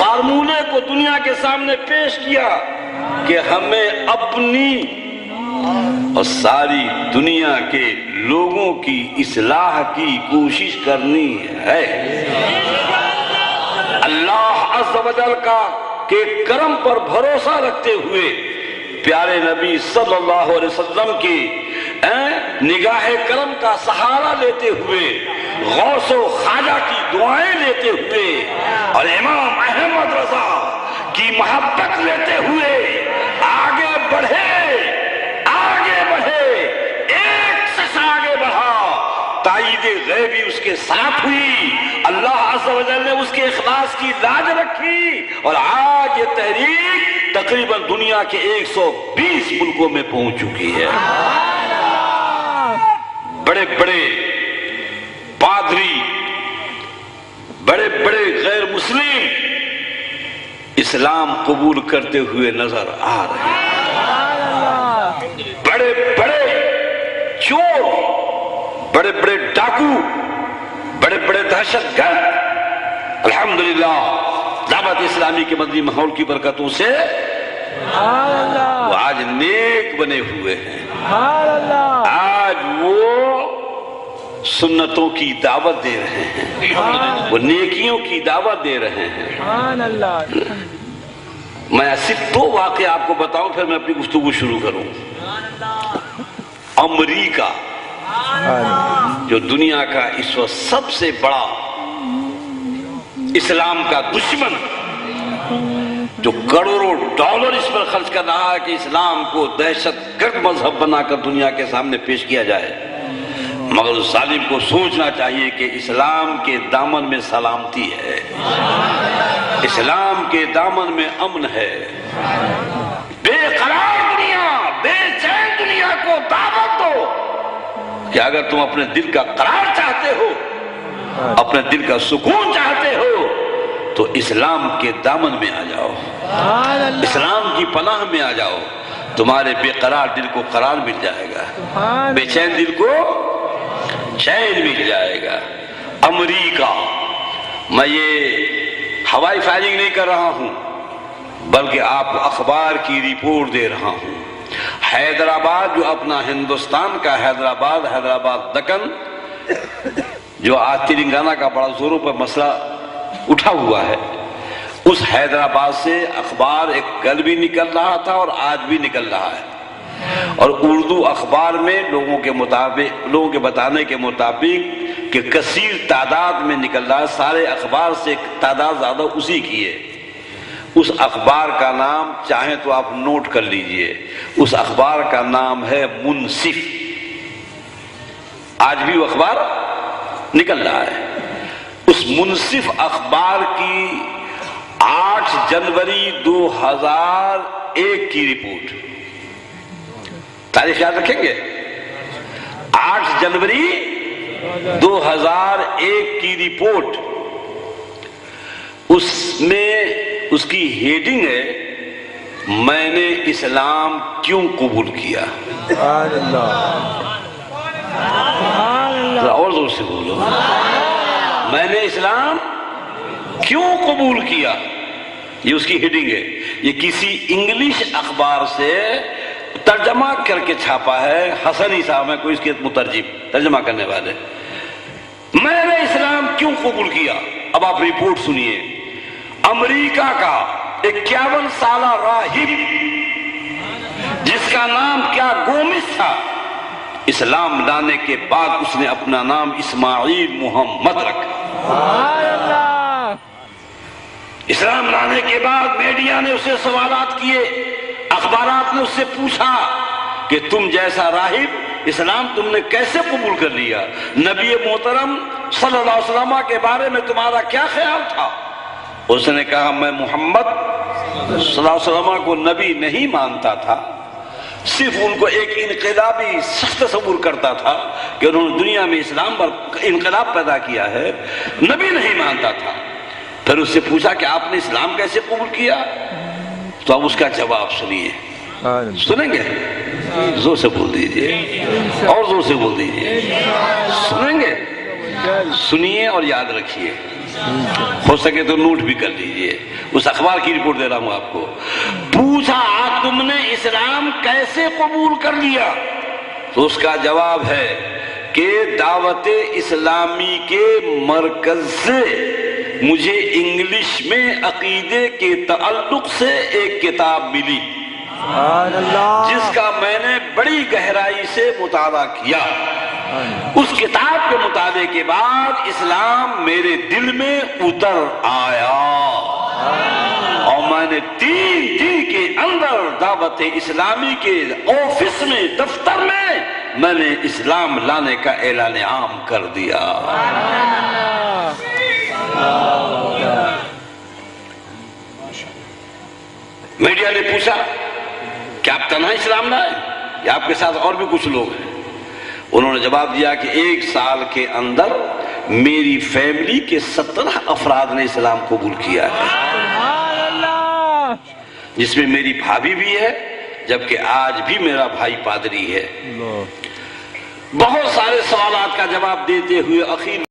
فارمولے کو دنیا کے سامنے پیش کیا کہ ہمیں اپنی اور ساری دنیا کے لوگوں کی اصلاح کی کوشش کرنی ہے۔ اللہ عز و جل کا کے کرم پر بھروسہ رکھتے ہوئے پیارے نبی صلی اللہ علیہ وسلم کی نگاہ کرم کا سہارا لیتے ہوئے، غوث و خواجہ کی دعائیں لیتے ہوئے اور امام احمد رضا کی محبت لیتے ہوئے آگے بڑھے، ایک سے آگے بڑھا، تائید غیبی اس کے ساتھ ہوئی، اللہ عز و جل نے اس کے اخلاص کی لاج رکھی، اور آج یہ تحریک تقریباً دنیا کے 120 ملکوں میں پہنچ چکی ہے۔ بڑے بڑے پادری، بڑے بڑے غیر مسلم اسلام قبول کرتے ہوئے نظر آ رہے ہیں۔ بڑے بڑے چور، بڑے بڑے ڈاکو، بڑے بڑے دہشت گرد الحمدللہ دعوت اسلامی کے مدنی ماحول کی برکتوں سے وہ آج نیک بنے ہوئے ہیں۔ آج وہ سنتوں کی دعوت دے رہے ہیں، وہ نیکیوں کی دعوت دے رہے ہیں۔ میں صرف 2 واقعے آپ کو بتاؤں پھر میں اپنی گفتگو شروع کروں۔ امریکہ جو دنیا کا اس وقت سب سے بڑا اسلام کا دشمن، جو کروڑوں ڈالر اس پر خرچ کر رہا ہے کہ اسلام کو دہشت گرد مذہب بنا کر دنیا کے سامنے پیش کیا جائے، مگر اس ظالم کو سوچنا چاہیے کہ اسلام کے دامن میں سلامتی ہے، اسلام کے دامن میں امن ہے۔ بے قرار دنیا، بے چین دنیا کو دعوت دو کہ اگر تم اپنے دل کا قرار چاہتے ہو، اپنے دل کا سکون چاہتے ہو، تو اسلام کے دامن میں آ جاؤ، اسلام کی پناہ میں آ جاؤ، تمہارے بے قرار دل کو قرار مل جائے گا، بے چین دل کو چین مل جائے گا۔ امریکہ، میں یہ ہوائی فائرنگ نہیں کر رہا ہوں بلکہ آپ اخبار کی رپورٹ دے رہا ہوں۔ حیدرآباد جو اپنا ہندوستان کا حیدرآباد دکن، جو آج تلنگانہ کا بڑا زوروں پر مسئلہ اٹھا ہوا ہے، اس حیدرآباد سے اخبار ایک کل بھی نکل رہا تھا اور آج بھی نکل رہا ہے، اور اردو اخبار میں لوگوں کے بتانے کے مطابق کہ کثیر تعداد میں نکل رہا ہے، سارے اخبار سے تعداد زیادہ اسی کی ہے۔ اس اخبار کا نام چاہیں تو آپ نوٹ کر لیجئے، اس اخبار کا نام ہے منصف۔ آج بھی وہ اخبار نکل رہا ہے۔ اس منصف اخبار کی 8 جنوری 2001 کی رپورٹ، تاریخ یاد رکھیں گے، 8 جنوری 2001 کی رپورٹ، اس میں اس کی ہیڈنگ ہے میں نے اسلام کیوں قبول کیا۔ اور زور سے بولو، میں نے اسلام کیوں قبول کیا، یہ اس کی ہیڈنگ ہے۔ یہ کسی انگلش اخبار سے ترجمہ کر کے چھاپا ہے، حسنی صاحب ہے کوئی اس کے مترجم ترجمہ کرنے والے۔ میں نے اسلام کیوں قبول کیا، اب آپ رپورٹ سنیے۔ امریکہ کا 51 سالہ راہب جس کا نام کیا گومس تھا، اسلام لانے کے بعد اس نے اپنا نام اسماعیل محمد رکھا۔ اسلام لانے کے بعد میڈیا نے اسے سوالات کیے، اخبارات نے اس سے پوچھا کہ تم جیسا راہب اسلام تم نے کیسے قبول کر لیا، نبی محترم صلی اللہ علیہ وسلم کے بارے میں تمہارا کیا خیال تھا؟ اس نے کہا میں محمد صلی اللہ علیہ وسلم کو نبی نہیں مانتا تھا، صرف ان کو ایک انقلابی سخت تصور کرتا تھا کہ انہوں نے دنیا میں اسلام پر انقلاب پیدا کیا ہے، نبی نہیں مانتا تھا۔ پھر اس سے پوچھا کہ آپ نے اسلام کیسے قبول کیا، تو اب اس کا جواب سنیے، سنیں گے؟ زور سے بول دیجئے، اور زور سے بول دیجئے، سنیں گے؟ سنیے اور یاد رکھیے، ہو سکے تو نوٹ بھی کر لیجئے۔ اس اخبار کی رپورٹ دے رہا ہوں آپ کو. پوچھا تم نے اسلام کیسے قبول کر لیا؟ تو اس کا جواب ہے کہ دعوت اسلامی کے مرکز سے مجھے انگلش میں عقیدے کے تعلق سے ایک کتاب ملی جس کا میں نے بڑی گہرائی سے مطالعہ کیا. اس کتاب کے مطالعے کے بعد اسلام میرے دل میں اتر آیا اور میں نے 3 دن کے اندر دعوت اسلامی کے آفس میں، دفتر میں نے اسلام لانے کا اعلان عام کر دیا. میڈیا نے پوچھا کہ آپ تنہا اسلام لائے یا آپ کے ساتھ اور بھی کچھ لوگ ہیں؟ انہوں نے جواب دیا کہ 1 سال کے اندر میری فیملی کے 17 افراد نے اسلام قبول کیا ہے، جس میں میری بھابھی بھی ہے، جبکہ آج بھی میرا بھائی پادری ہے. بہت سارے سوالات کا جواب دیتے ہوئے اخیر